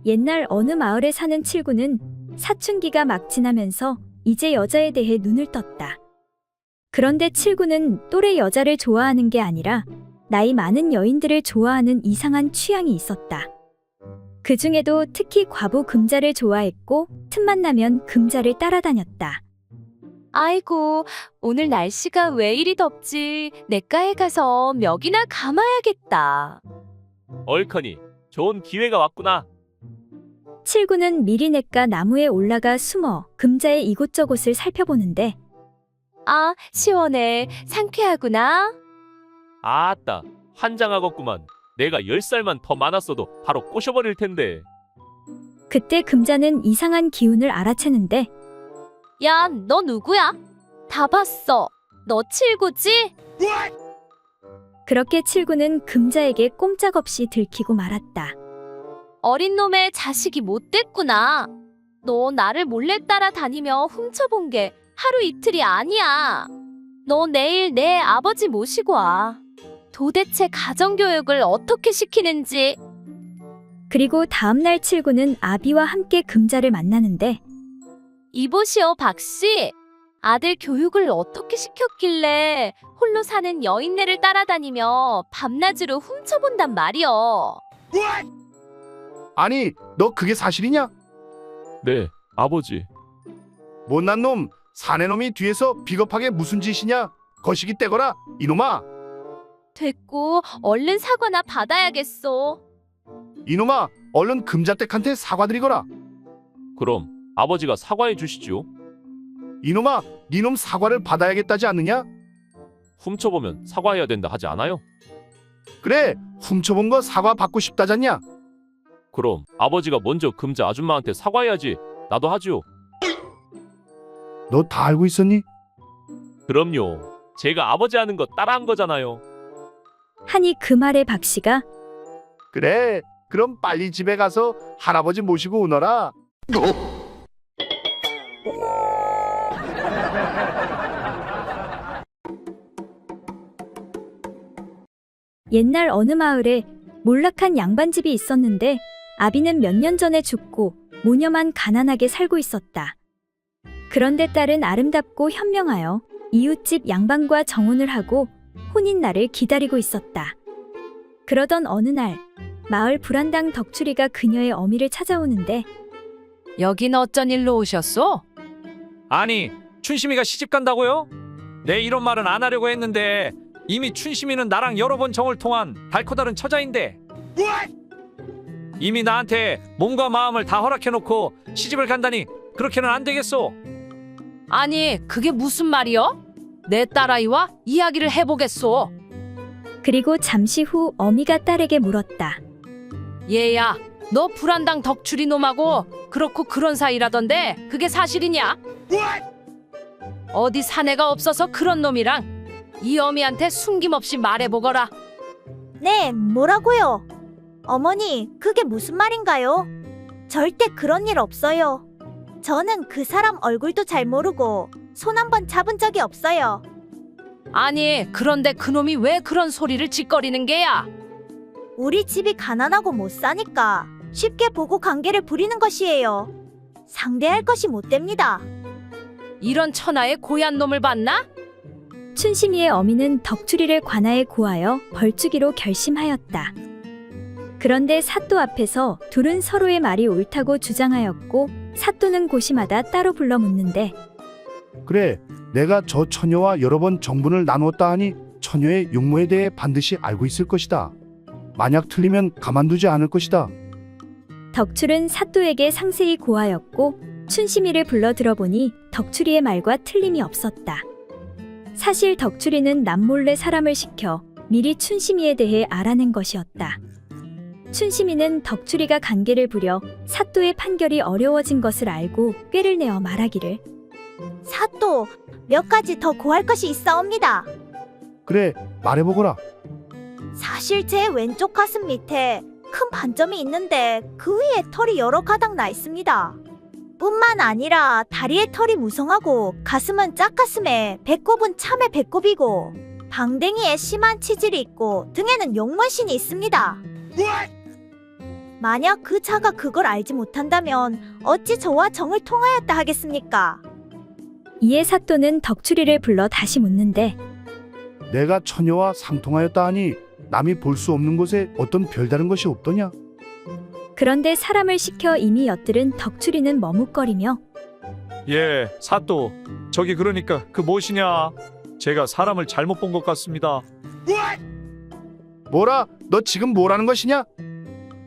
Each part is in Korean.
옛날 어느 마을에 사는 칠구는 사춘기가 막 지나면서 이제 여자에 대해 눈을 떴다. 그런데 칠구는 또래 여자를 좋아하는 게 아니라 나이 많은 여인들을 좋아하는 이상한 취향이 있었다. 그 중에도 특히 과부 금자를 좋아했고 틈만 나면 금자를 따라다녔다. 아이고, 오늘 날씨가 왜 이리 덥지? 냇가에 가서 멱이나 감아야겠다. 얼커니, 좋은 기회가 왔구나. 칠구는 미리 냇가 나무에 올라가 숨어 금자의 이곳저곳을 살펴보는데 아, 시원해. 상쾌하구나. 아따, 환장하겠구만. 내가 10살만 더 많았어도 바로 꼬셔버릴 텐데. 그때 금자는 이상한 기운을 알아채는데 야, 너 누구야? 다 봤어. 너 칠구지? 그렇게 칠구는 금자에게 꼼짝없이 들키고 말았다. 어린 놈의 자식이 못됐구나. 너 나를 몰래 따라다니며 훔쳐본 게 하루 이틀이 아니야. 너 내일 내 아버지 모시고 와. 도대체 가정교육을 어떻게 시키는지. 그리고 다음날 칠구는 아비와 함께 금자를 만나는데 이보시오, 박씨. 아들 교육을 어떻게 시켰길래 홀로 사는 여인네를 따라다니며 밤낮으로 훔쳐본단 말이여. 아니, 너 그게 사실이냐? 네, 아버지. 못난 놈, 사내놈이 뒤에서 비겁하게 무슨 짓이냐? 거시기 떼거라, 이놈아! 됐고, 얼른 사과나 받아야겠소. 이놈아, 얼른 금자댁한테 사과드리거라. 그럼 아버지가 사과해 주시지요. 이놈아, 니놈 사과를 받아야겠다지 않느냐? 훔쳐보면 사과해야 된다 하지 않아요? 그래, 훔쳐본 거 사과 받고 싶다잖냐? 그럼 아버지가 먼저 금자 아줌마한테 사과해야지. 나도 하지요. 너 다 알고 있었니? 그럼요. 제가 아버지 하는 거 따라한 거잖아요. 하니 그 말에 박씨가 그래, 그럼 빨리 집에 가서 할아버지 모시고 오너라. 옛날 어느 마을에 몰락한 양반집이 있었는데 아비는 몇 년 전에 죽고 모녀만 가난하게 살고 있었다. 그런데 딸은 아름답고 현명하여 이웃집 양반과 정혼을 하고 혼인날을 기다리고 있었다. 그러던 어느 날 마을 불안당 덕추리가 그녀의 어미를 찾아오는데 여긴 어쩐 일로 오셨소? 아니, 춘심이가 시집 간다고요? 내 이런 말은 안 하려고 했는데 이미 춘심이는 나랑 여러 번 정을 통한 달코 다른 처자인데 이미 나한테 몸과 마음을 다 허락해놓고 시집을 간다니 그렇게는 안 되겠소. 아니, 그게 무슨 말이여? 내 딸아이와 이야기를 해보겠소. 그리고 잠시 후 어미가 딸에게 물었다. 얘야, 너 불안당 덕추리 놈하고 그렇고 그런 사이라던데 그게 사실이냐? 어디 사내가 없어서 그런 놈이랑 이 어미한테 숨김없이 말해보거라. 네, 뭐라고요? 어머니, 그게 무슨 말인가요? 절대 그런 일 없어요. 저는 그 사람 얼굴도 잘 모르고 손 한 번 잡은 적이 없어요. 아니, 그런데 그놈이 왜 그런 소리를 짓거리는 게야? 우리 집이 가난하고 못 사니까 쉽게 보고 관계를 부리는 것이에요. 상대할 것이 못 됩니다. 이런 천하의 고얀 놈을 봤나? 춘심이의 어미는 덕추리를 관아에 고하여 벌주기로 결심하였다. 그런데 사또 앞에서 둘은 서로의 말이 옳다고 주장하였고 사또는 고시마다 따로 불러 묻는데 그래, 내가 저 처녀와 여러 번 정분을 나누었다 하니 처녀의 용모에 대해 반드시 알고 있을 것이다. 만약 틀리면 가만두지 않을 것이다. 덕출은 사또에게 상세히 고하였고 춘심이를 불러 들어보니 덕추리의 말과 틀림이 없었다. 사실 덕추리는 남몰래 사람을 시켜 미리 춘심이에 대해 알아낸 것이었다. 춘심이는 덕추리가 관계를 부려 사또의 판결이 어려워진 것을 알고 꾀를 내어 말하기를 사또, 몇 가지 더 고할 것이 있사옵니다. 그래, 말해보거라. 사실 제 왼쪽 가슴 밑에 큰 반점이 있는데 그 위에 털이 여러 가닥 나 있습니다. 뿐만 아니라 다리에 털이 무성하고 가슴은 짝가슴에 배꼽은 참외 배꼽이고 방댕이에 심한 치질이 있고 등에는 용문신이 있습니다. 만약 그 자가 그걸 알지 못한다면 어찌 저와 정을 통하였다 하겠습니까? 이에 사또는 덕추리를 불러 다시 묻는데 내가 처녀와 상통하였다 하니 남이 볼 수 없는 곳에 어떤 별다른 것이 없더냐? 그런데 사람을 시켜 이미 엿들은 덕추리는 머뭇거리며 예, 사또. 저기 그러니까 그 무엇이냐? 제가 사람을 잘못 본 것 같습니다. 뭐라? 너 지금 뭐라는 것이냐?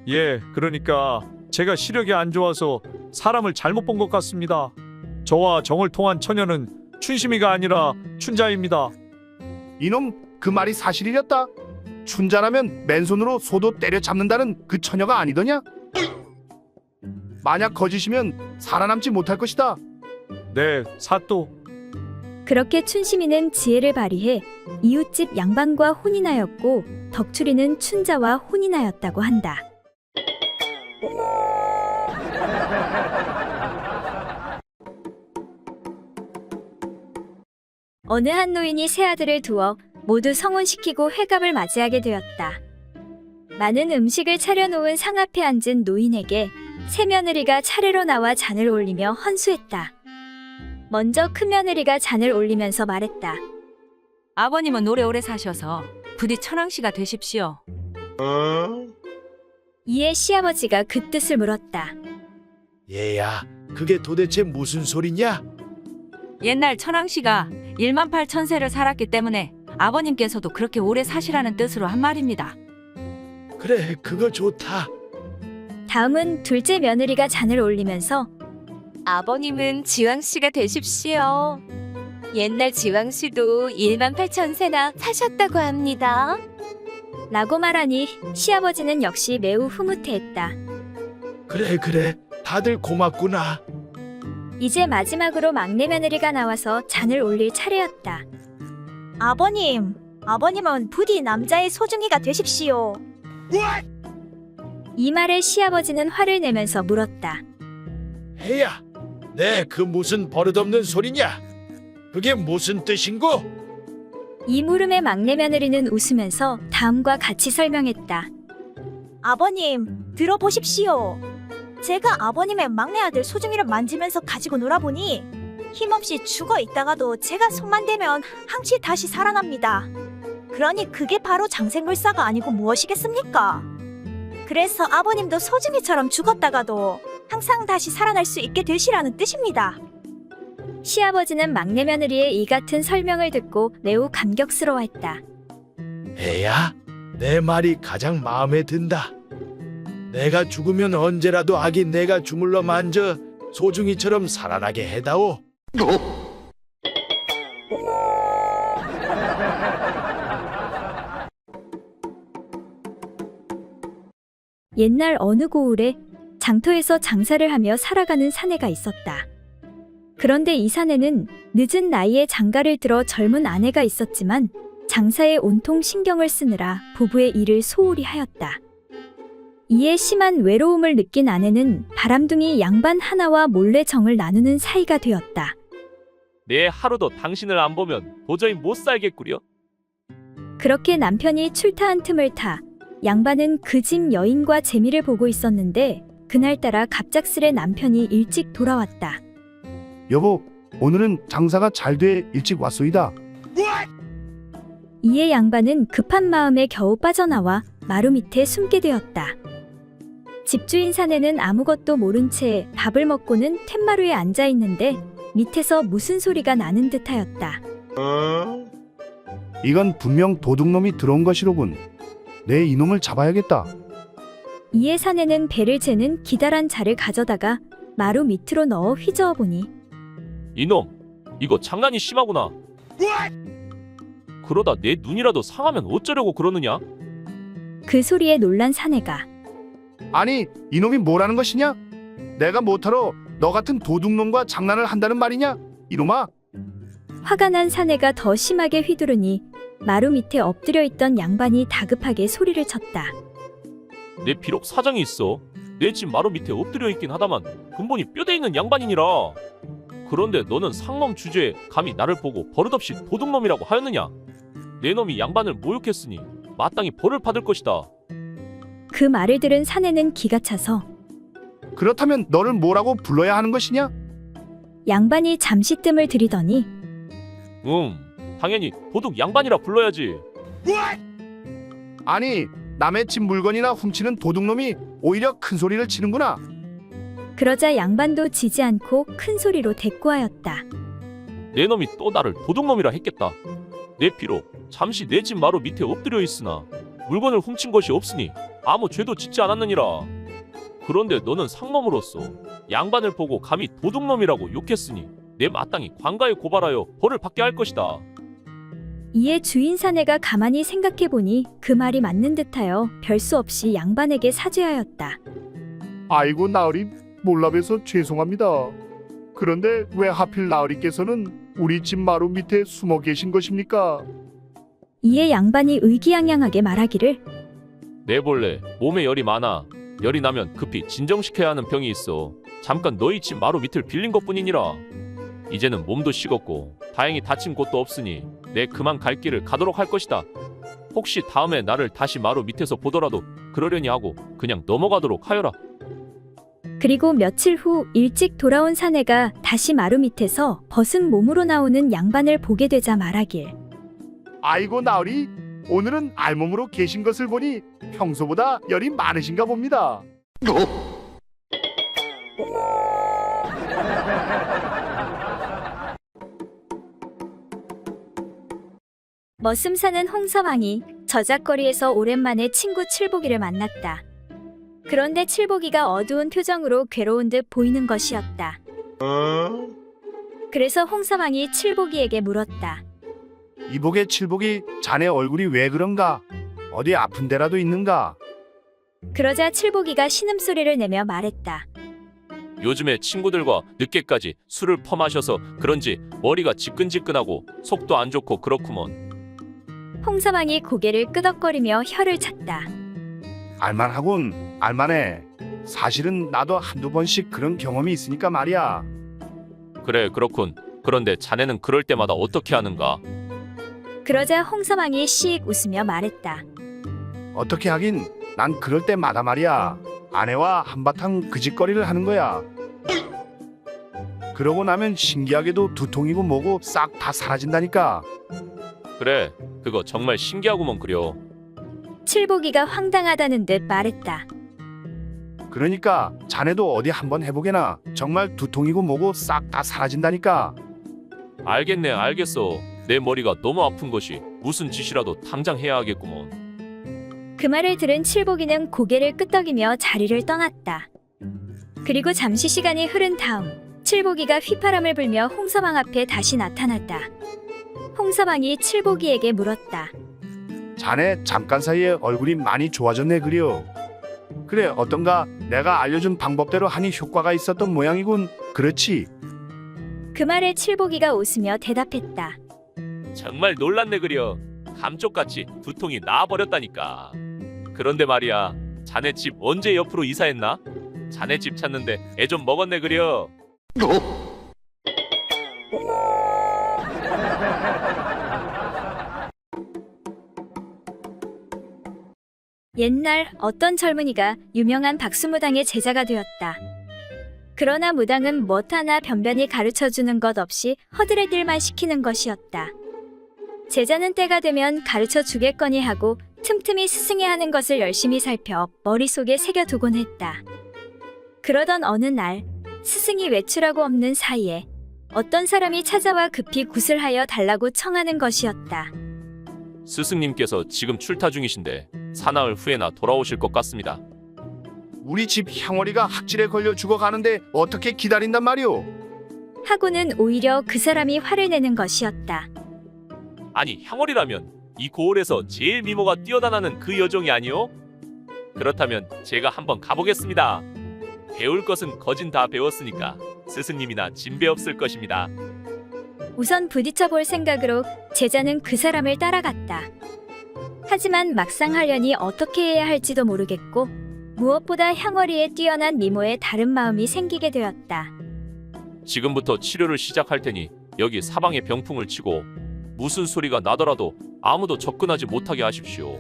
예, 그러니까 제가 시력이 안 좋아서 사람을 잘못 본 것 같습니다. 저와 정을 통한 처녀는 춘심이가 아니라 춘자입니다. 이놈, 그 말이 사실이었다. 춘자라면 맨손으로 소도 때려잡는다는 그 처녀가 아니더냐? 만약 거짓이면 살아남지 못할 것이다. 네, 사또. 그렇게 춘심이는 지혜를 발휘해 이웃집 양반과 혼인하였고 덕추리는 춘자와 혼인하였다고 한다. 어느 한 노인이 세 아들을 두어 모두 성혼시키고 회갑을 맞이하게 되었다. 많은 음식을 차려놓은 상 앞에 앉은 노인에게 새 며느리가 차례로 나와 잔을 올리며 헌수했다. 먼저 큰 며느리가 잔을 올리면서 말했다. 아버님은 오래오래 사셔서 부디 천왕씨가 되십시오. 이에 시아버지가 그 뜻을 물었다. 얘야, 그게 도대체 무슨 소리냐? 옛날 천왕씨가 18,000세를 살았기 때문에 아버님께서도 그렇게 오래 사시라는 뜻으로 한 말입니다. 그래, 그거 좋다. 다음은 둘째 며느리가 잔을 올리면서 아버님은 지왕씨가 되십시오. 옛날 지왕씨도 18,000세나 사셨다고 합니다. 라고 말하니 시아버지는 역시 매우 흐뭇해했다. 그래, 다들 고맙구나. 이제 마지막으로 막내 며느리가 나와서 잔을 올릴 차례였다. 아버님은 부디 남자의 소중이가 되십시오. 이 말에 시아버지는 화를 내면서 물었다. 해야, 내 그 무슨 버릇없는 소리냐? 그게 무슨 뜻인고? 이 물음에 막내 며느리는 웃으면서 다음과 같이 설명했다. 아버님, 들어보십시오. 제가 아버님의 막내 아들 소중이를 만지면서 가지고 놀아보니 힘없이 죽어 있다가도 제가 손만 대면 항시 다시 살아납니다. 그러니 그게 바로 장생불사가 아니고 무엇이겠습니까? 그래서 아버님도 소중이처럼 죽었다가도 항상 다시 살아날 수 있게 되시라는 뜻입니다. 시아버지는 막내 며느리의 이 같은 설명을 듣고 매우 감격스러워했다. 해야, 내 말이 가장 마음에 든다. 내가 죽으면 언제라도 아기 내가 주물러 만져 소중이처럼 살아나게 해다오. 옛날 어느 고을에 장터에서 장사를 하며 살아가는 사내가 있었다. 그런데 이 사내는 늦은 나이에 장가를 들어 젊은 아내가 있었지만 장사에 온통 신경을 쓰느라 부부의 일을 소홀히 하였다. 이에 심한 외로움을 느낀 아내는 바람둥이 양반 하나와 몰래 정을 나누는 사이가 되었다. 내 하루도 당신을 안 보면 도저히 못 살겠구려. 그렇게 남편이 출타한 틈을 타 양반은 그 집 여인과 재미를 보고 있었는데 그날따라 갑작스레 남편이 일찍 돌아왔다. 여보, 오늘은 장사가 잘 돼 일찍 왔소이다. 이에 양반은 급한 마음에 겨우 빠져나와 마루 밑에 숨게 되었다. 집주인 사내는 아무것도 모른 채 밥을 먹고는 툇마루에 앉아 있는데 밑에서 무슨 소리가 나는 듯하였다. 이건 분명 도둑놈이 들어온 것이로군. 내 이놈을 잡아야겠다. 이에 사내는 배를 재는 기다란 자를 가져다가 마루 밑으로 넣어 휘저어 보니 이놈, 이거 장난이 심하구나. 그러다 내 눈이라도 상하면 어쩌려고 그러느냐? 그 소리에 놀란 사내가 아니, 이놈이 뭐라는 것이냐? 내가 못하러 너 같은 도둑놈과 장난을 한다는 말이냐? 이놈아! 화가 난 사내가 더 심하게 휘두르니 마루 밑에 엎드려 있던 양반이 다급하게 소리를 쳤다. 내 비록 사정이 있어. 내 집 마루 밑에 엎드려 있긴 하다만 근본이 뼈대 있는 양반이니라. 그런데 너는 상놈 주제에 감히 나를 보고 버릇없이 도둑놈이라고 하였느냐? 내 놈이 양반을 모욕했으니 마땅히 벌을 받을 것이다. 그 말을 들은 사내는 기가 차서 그렇다면 너를 뭐라고 불러야 하는 것이냐? 양반이 잠시 뜸을 들이더니 당연히 도둑 양반이라 불러야지. 아니, 남의 집 물건이나 훔치는 도둑놈이 오히려 큰 소리를 치는구나. 그러자 양반도 지지 않고 큰 소리로 대꾸하였다. 내 놈이 또 나를 도둑놈이라 했겠다. 내 피로 잠시 내 집 마루 밑에 엎드려 있으나 물건을 훔친 것이 없으니 아무 죄도 짓지 않았느니라. 그런데 너는 상놈으로서 양반을 보고 감히 도둑놈이라고 욕했으니 내 마땅히 관가에 고발하여 벌을 받게 할 것이다. 이에 주인 사내가 가만히 생각해보니 그 말이 맞는 듯하여 별수 없이 양반에게 사죄하였다. 아이고 나으리, 몰라봬서 죄송합니다. 그런데 왜 하필 나으리께서는 우리 집 마루 밑에 숨어 계신 것입니까? 이에 양반이 의기양양하게 말하기를 내 본래 몸에 열이 많아. 열이 나면 급히 진정시켜야 하는 병이 있어. 잠깐 너희 집 마루 밑을 빌린 것뿐이니라. 이제는 몸도 식었고 다행히 다친 곳도 없으니 내 그만 갈 길을 가도록 할 것이다. 혹시 다음에 나를 다시 마루 밑에서 보더라도 그러려니 하고 그냥 넘어가도록 하여라. 그리고 며칠 후 일찍 돌아온 사내가 다시 마루 밑에서 벗은 몸으로 나오는 양반을 보게 되자 말하길 아이고 나으리, 오늘은 알몸으로 계신 것을 보니 평소보다 열이 많으신가 봅니다. 머슴 사는 홍서방이 저작거리에서 오랜만에 친구 칠보기를 만났다. 그런데 칠보기가 어두운 표정으로 괴로운 듯 보이는 것이었다. 그래서 홍서방이 칠보기에게 물었다. 이복의 칠복이 자네 얼굴이 왜 그런가? 어디 아픈 데라도 있는가? 그러자 칠보기가 신음소리를 내며 말했다. 요즘에 친구들과 늦게까지 술을 퍼마셔서 그런지 머리가 지끈지끈하고 속도 안 좋고 그렇구먼. 홍서방이 고개를 끄덕거리며 혀를 찼다. 알만하군, 알만해. 사실은 나도 한두 번씩 그런 경험이 있으니까 말이야. 그래 그렇군. 그런데 자네는 그럴 때마다 어떻게 하는가? 그러자 홍서방이 씩 웃으며 말했다. 어떻게 하긴, 난 그럴 때마다 말이야. 아내와 한바탕 그짓거리를 하는 거야. 그러고 나면 신기하게도 두통이고 뭐고 싹 다 사라진다니까. 그래 그거 정말 신기하구먼 그려. 칠보기가 황당하다는 듯 말했다. 그러니까 자네도 어디 한번 해보게나. 정말 두통이고 뭐고 싹 다 사라진다니까. 알겠네 알겠어. 내 머리가 너무 아픈 것이 무슨 짓이라도 당장 해야 하겠구먼. 그 말을 들은 칠보기는 고개를 끄덕이며 자리를 떠났다. 그리고 잠시 시간이 흐른 다음 칠보기가 휘파람을 불며 홍서방 앞에 다시 나타났다. 홍서방이 칠보기에게 물었다. 자네 잠깐 사이에 얼굴이 많이 좋아졌네 그려. 그래 어떤가? 내가 알려준 방법대로 하니 효과가 있었던 모양이군. 그렇지? 그 말에 칠보기가 웃으며 대답했다. 정말 놀랐네 그려. 감쪽같이 두통이 나아버렸다니까. 그런데 말이야 자네 집 언제 옆으로 이사했나? 자네 집 찾는데 애 좀 먹었네 그려. 옛날 어떤 젊은이가 유명한 박수무당의 제자가 되었다. 그러나 무당은 뭣 하나 변변히 가르쳐주는 것 없이 허드렛 일만 시키는 것이었다. 제자는 때가 되면 가르쳐 주겠거니 하고 틈틈이 스승이 하는 것을 열심히 살펴 머릿속에 새겨두곤 했다. 그러던 어느 날 스승이 외출하고 없는 사이에 어떤 사람이 찾아와 급히 굿을 하여 달라고 청하는 것이었다. 스승님께서 지금 출타 중이신데 사나흘 후에나 돌아오실 것 같습니다. 우리 집 향월이가 학질에 걸려 죽어가는데 어떻게 기다린단 말이오? 하고는 오히려 그 사람이 화를 내는 것이었다. 아니 향월이라면 이 고을에서 제일 미모가 뛰어나는 그 여종이 아니오? 그렇다면 제가 한번 가보겠습니다. 배울 것은 거진 다 배웠으니까 스승님이나 진배 없을 것입니다. 우선 부딪혀 볼 생각으로 제자는 그 사람을 따라갔다. 하지만 막상 하려니 어떻게 해야 할지도 모르겠고 무엇보다 향월이의 뛰어난 미모에 다른 마음이 생기게 되었다. 지금부터 치료를 시작할 테니 여기 사방에 병풍을 치고 무슨 소리가 나더라도 아무도 접근하지 못하게 하십시오.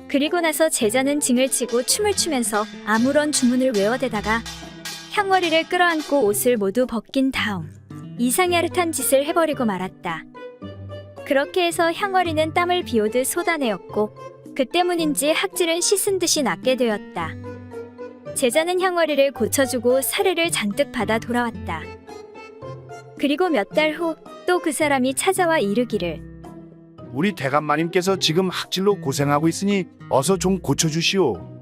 그리고 나서 제자는 징을 치고 춤을 추면서 아무런 주문을 외워대다가 향월이를 끌어안고 옷을 모두 벗긴 다음 이상야릇한 짓을 해버리고 말았다. 그렇게 해서 향월이는 땀을 비오듯 쏟아내었고 그 때문인지 학질은 씻은 듯이 낫게 되었다. 제자는 향월이를 고쳐주고 사례를 잔뜩 받아 돌아왔다. 그리고 몇 달 후 또 그 사람이 찾아와 이르기를 우리 대감마님께서 지금 학질로 고생하고 있으니 어서 좀 고쳐주시오.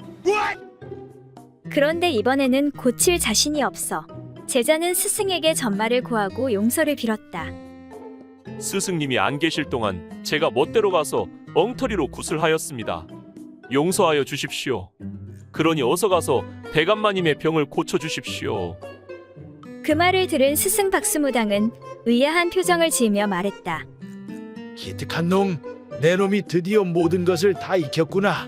그런데 이번에는 고칠 자신이 없어 제자는 스승에게 전말을 구하고 용서를 빌었다. 스승님이 안 계실 동안 제가 멋대로 가서 엉터리로 구슬하였습니다. 용서하여 주십시오. 그러니 어서 가서 대감마님의 병을 고쳐주십시오. 그 말을 들은 스승 박수무당은 의아한 표정을 지으며 말했다. 기특한 놈, 내 놈이 드디어 모든 것을 다 익혔구나.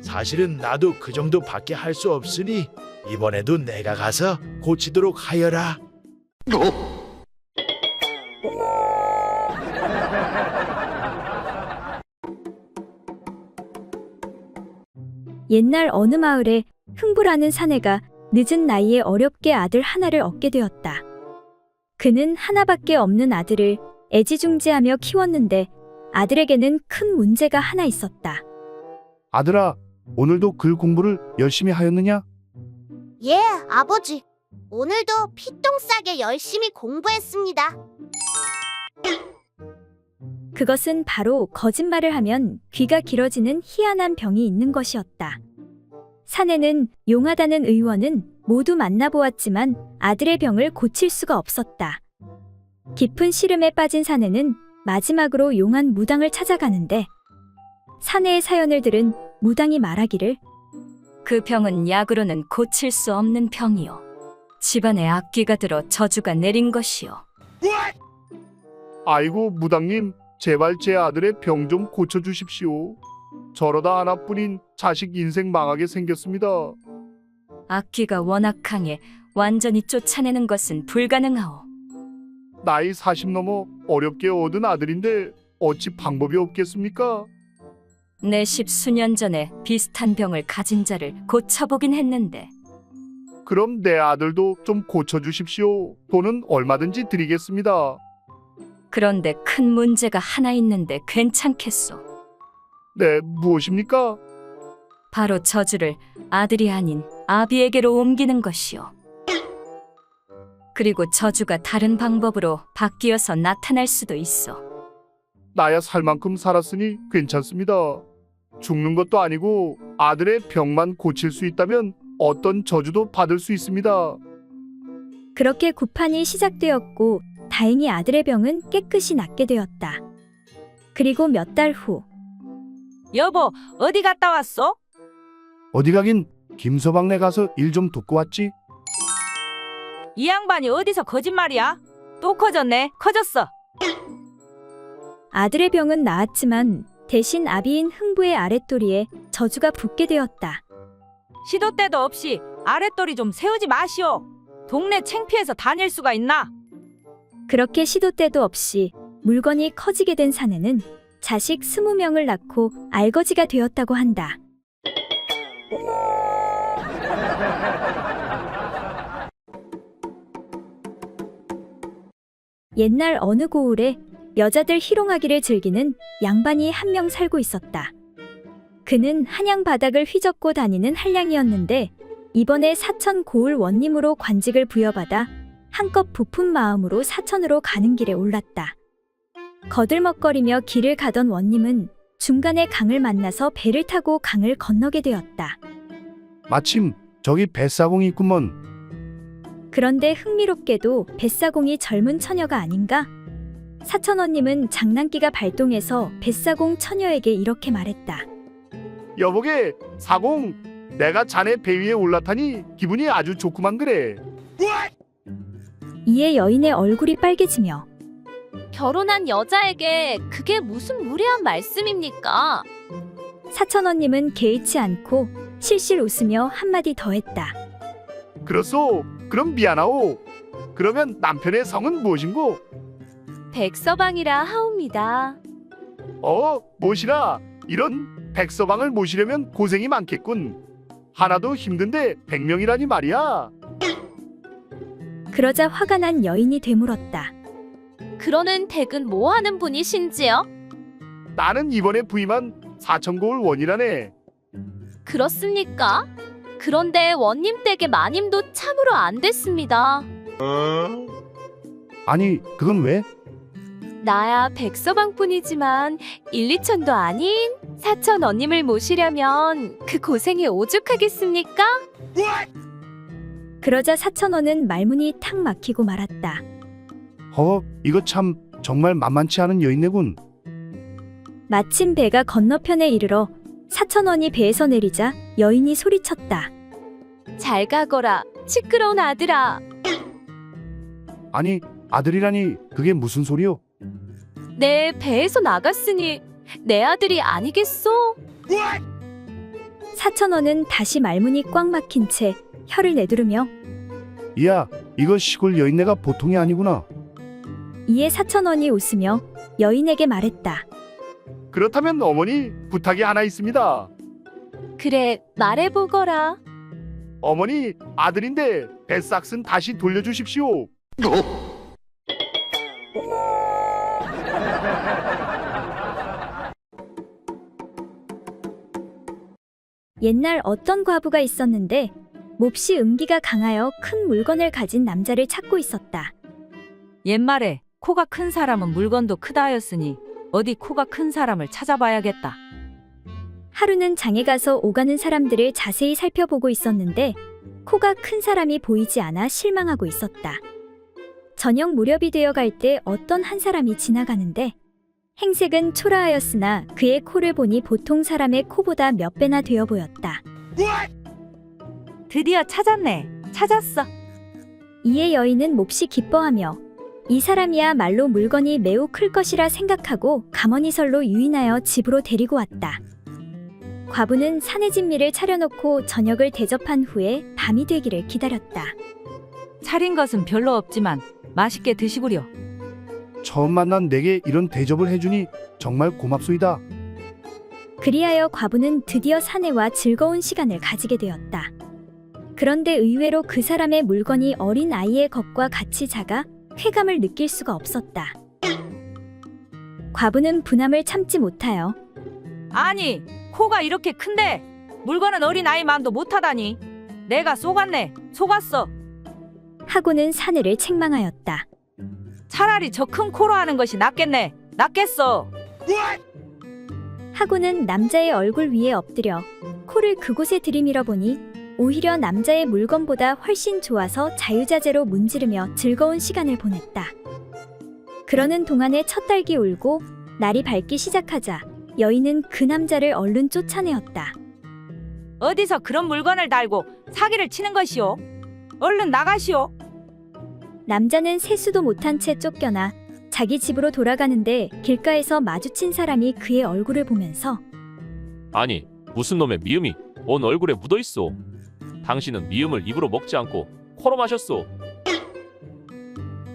사실은 나도 그 정도밖에 할 수 없으니 이번에도 내가 가서 고치도록 하여라. 옛날 어느 마을에 흥부라는 사내가 늦은 나이에 어렵게 아들 하나를 얻게 되었다. 그는 하나밖에 없는 아들을 애지중지하며 키웠는데 아들에게는 큰 문제가 하나 있었다. 아들아, 오늘도 글 공부를 열심히 하였느냐? 예, 아버지. 오늘도 피똥 싸게 열심히 공부했습니다. 그것은 바로 거짓말을 하면 귀가 길어지는 희한한 병이 있는 것이었다. 사내는 용하다는 의원은 모두 만나보았지만 아들의 병을 고칠 수가 없었다. 깊은 시름에 빠진 사내는 마지막으로 용한 무당을 찾아가는데 사내의 사연을 들은 무당이 말하기를 그 병은 약으로는 고칠 수 없는 병이요. 집안에 악귀가 들어 저주가 내린 것이요. 아이고 무당님, 제발 제 아들의 병 좀 고쳐주십시오. 저러다 하나뿐인 자식 인생 망하게 생겼습니다. 악귀가 워낙 강해 완전히 쫓아내는 것은 불가능하오. 나이 40 넘어 어렵게 얻은 아들인데 어찌 방법이 없겠습니까? 내 10수년 전에 비슷한 병을 가진 자를 고쳐보긴 했는데 그럼 내 아들도 좀 고쳐주십시오. 돈은 얼마든지 드리겠습니다. 그런데 큰 문제가 하나 있는데 괜찮겠소. 네, 무엇입니까? 바로 저주를 아들이 아닌 아비에게로 옮기는 것이요. 그리고 저주가 다른 방법으로 바뀌어서 나타날 수도 있어. 나야 살 만큼 살았으니 괜찮습니다. 죽는 것도 아니고 아들의 병만 고칠 수 있다면 어떤 저주도 받을 수 있습니다. 그렇게 구판이 시작되었고 다행히 아들의 병은 깨끗이 낫게 되었다. 그리고 몇 달 후 여보, 어디 갔다 왔어? 어디 가긴 김서방네 가서 일 좀 돕고 왔지. 이 양반이 어디서 거짓말이야? 또 커졌네. 커졌어. 아들의 병은 나았지만 대신 아비인 흥부의 아랫도리에 저주가 붙게 되었다. 시도 때도 없이 아랫도리 좀 세우지 마시오. 동네 창피해서 다닐 수가 있나? 그렇게 시도 때도 없이 물건이 커지게 된 사내는 자식 20명을 낳고 알거지가 되었다고 한다. 옛날 어느 고을에 여자들 희롱하기를 즐기는 양반이 한 명 살고 있었다. 그는 한양 바닥을 휘젓고 다니는 한량이었는데 이번에 사천 고을 원님으로 관직을 부여받아 한껏 부푼 마음으로 사천으로 가는 길에 올랐다. 거들먹거리며 길을 가던 원님은 중간에 강을 만나서 배를 타고 강을 건너게 되었다. 마침 저기 뱃사공이 있구먼. 그런데 흥미롭게도 뱃사공이 젊은 처녀가 아닌가? 사천원님은 장난기가 발동해서 뱃사공 처녀에게 이렇게 말했다. 여보게, 사공, 내가 자네 배 위에 올라타니 기분이 아주 좋구만 그래. 이에 여인의 얼굴이 빨개지며 결혼한 여자에게 그게 무슨 무례한 말씀입니까? 사천원님은 개의치 않고 실실 웃으며 한마디 더 했다. 그렇소. 그럼 미안하오. 그러면 남편의 성은 무엇인고? 백서방이라 하옵니다. 모시라. 이런 백서방을 모시려면 고생이 많겠군. 하나도 힘든데 100명이라니 말이야. 그러자 화가 난 여인이 되물었다. 그러는 댁은 뭐 하는 분이신지요? 나는 이번에 부임한 4,000고을 원이라네. 그렇습니까? 그런데 원님 댁의 마님도 참으로 안 됐습니다. 아니, 그건 왜? 나야 백서방뿐이지만 1, 2천도 아닌 4천 원님을 모시려면 그 고생이 오죽하겠습니까? 그러자 사천원은 말문이 탁 막히고 말았다. 이거 참 정말 만만치 않은 여인네군. 마침 배가 건너편에 이르러 사천원이 배에서 내리자 여인이 소리쳤다. 잘 가거라 시끄러운 아들아. 아니, 아들이라니 그게 무슨 소리요? 내 배에서 나갔으니 내 아들이 아니겠소? 사천원은 다시 말문이 꽉 막힌 채 혀를 내두르며 이야, 이거 시골 여인네가 보통이 아니구나. 이에 사천원이 웃으며 여인에게 말했다. 그렇다면 어머니, 부탁이 하나 있습니다. 그래 말해보거라. 어머니, 아들인데 뱃삭슨 다시 돌려주십시오. 옛날 어떤 과부가 있었는데 몹시 음기가 강하여 큰 물건을 가진 남자를 찾고 있었다. 옛말에 코가 큰 사람은 물건도 크다 하였으니 어디 코가 큰 사람을 찾아봐야겠다. 하루는 장에 가서 오가는 사람들을 자세히 살펴보고 있었는데 코가 큰 사람이 보이지 않아 실망하고 있었다. 저녁 무렵이 되어 갈 때 어떤 한 사람이 지나가는데 행색은 초라하였으나 그의 코를 보니 보통 사람의 코보다 몇 배나 되어 보였다. 드디어 찾았네. 찾았어. 이에 여인은 몹시 기뻐하며 이 사람이야말로 물건이 매우 클 것이라 생각하고 가머니설로 유인하여 집으로 데리고 왔다. 과부는 산의 진미를 차려놓고 저녁을 대접한 후에 밤이 되기를 기다렸다. 차린 것은 별로 없지만 맛있게 드시구려. 처음 만난 내게 이런 대접을 해주니 정말 고맙소이다. 그리하여 과부는 드디어 사내와 즐거운 시간을 가지게 되었다. 그런데 의외로 그 사람의 물건이 어린 아이의 것과 같이 작아 쾌감을 느낄 수가 없었다. 과부는 분함을 참지 못하여 아니, 코가 이렇게 큰데 물건은 어린 아이만도 못하다니. 내가 속았네. 속았어. 하고는 사내를 책망하였다. 차라리 저 큰 코로 하는 것이 낫겠네. 낫겠어. 하고는 남자의 얼굴 위에 엎드려 코를 그곳에 들이밀어 보니 오히려 남자의 물건보다 훨씬 좋아서 자유자재로 문지르며 즐거운 시간을 보냈다. 그러는 동안에 첫 딸기 울고 날이 밝기 시작하자 여인은 그 남자를 얼른 쫓아내었다. 어디서 그런 물건을 달고 사기를 치는 것이오? 얼른 나가시오. 남자는 세수도 못한 채 쫓겨나 자기 집으로 돌아가는데 길가에서 마주친 사람이 그의 얼굴을 보면서 아니, 무슨 놈의 미음이 온 얼굴에 묻어있어. 당신은 미음을 입으로 먹지 않고 코로 마셨소.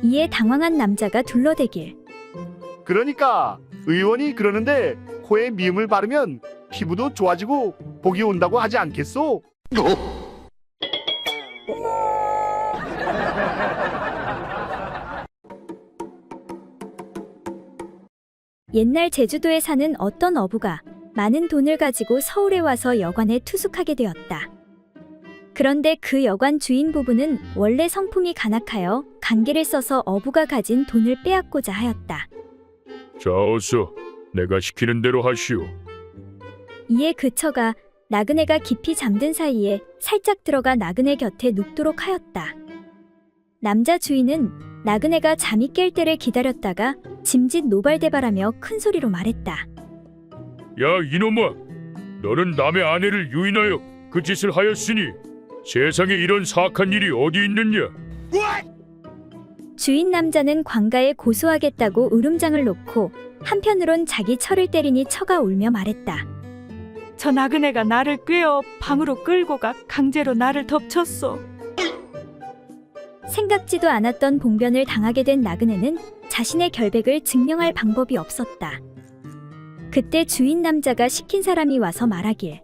이에 당황한 남자가 둘러대길. 그러니까 의원이 그러는데 코에 미음을 바르면 피부도 좋아지고 복이 온다고 하지 않겠소? 옛날 제주도에 사는 어떤 어부가 많은 돈을 가지고 서울에 와서 여관에 투숙하게 되었다. 그런데 그 여관 주인 부부는 원래 성품이 간악하여 관계를 써서 어부가 가진 돈을 빼앗고자 하였다. 자, 어서 내가 시키는 대로 하시오. 이에 그 처가 나그네가 깊이 잠든 사이에 살짝 들어가 나그네 곁에 눕도록 하였다. 남자 주인은 나그네가 잠이 깰 때를 기다렸다가 짐짓 노발대발하며 큰 소리로 말했다. 야, 이놈아, 너는 남의 아내를 유인하여 그 짓을 하였으니 세상에 이런 사악한 일이 어디 있느냐? 주인 남자는 관가에 고소하겠다고 으름장을 놓고 한편으론 자기 처를 때리니 처가 울며 말했다. 저 나그네가 나를 꿰어 방으로 끌고 가 강제로 나를 덮쳤소. 생각지도 않았던 봉변을 당하게 된 나그네는 자신의 결백을 증명할 방법이 없었다. 그때 주인 남자가 시킨 사람이 와서 말하길.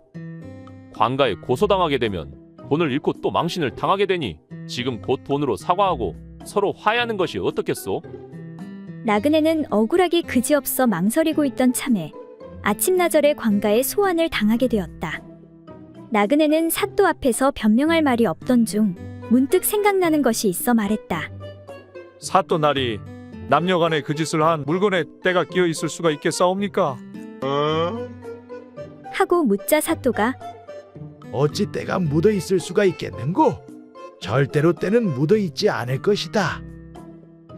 관가에 고소당하게 되면 돈을 잃고 또 망신을 당하게 되니 지금 곧 돈으로 사과하고 서로 화해하는 것이 어떻겠소? 나그네는 억울하기 그지없어 망설이고 있던 참에 아침나절에 관가에 소환을 당하게 되었다. 나그네는 사또 앞에서 변명할 말이 없던 중 문득 생각나는 것이 있어 말했다. 사또 날이 남녀간에 그 짓을 한 물건에 때가 끼어 있을 수가 있겠사옵니까? 하고 묻자 사또가 어찌 때가 묻어 있을 수가 있겠는고? 절대로 때는 묻어 있지 않을 것이다.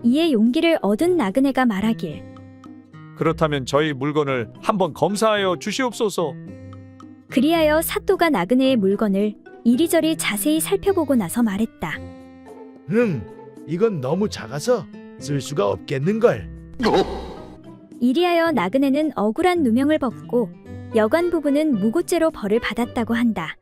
이에 용기를 얻은 나그네가 말하길. 그렇다면 저희 물건을 한번 검사하여 주시옵소서. 그리하여 사또가 나그네의 물건을 이리저리 자세히 살펴보고 나서 말했다. 이건 너무 작아서 쓸 수가 없겠는걸. 이리하여 나그네는 억울한 누명을 벗고 여관 부부는 무고죄로 벌을 받았다고 한다.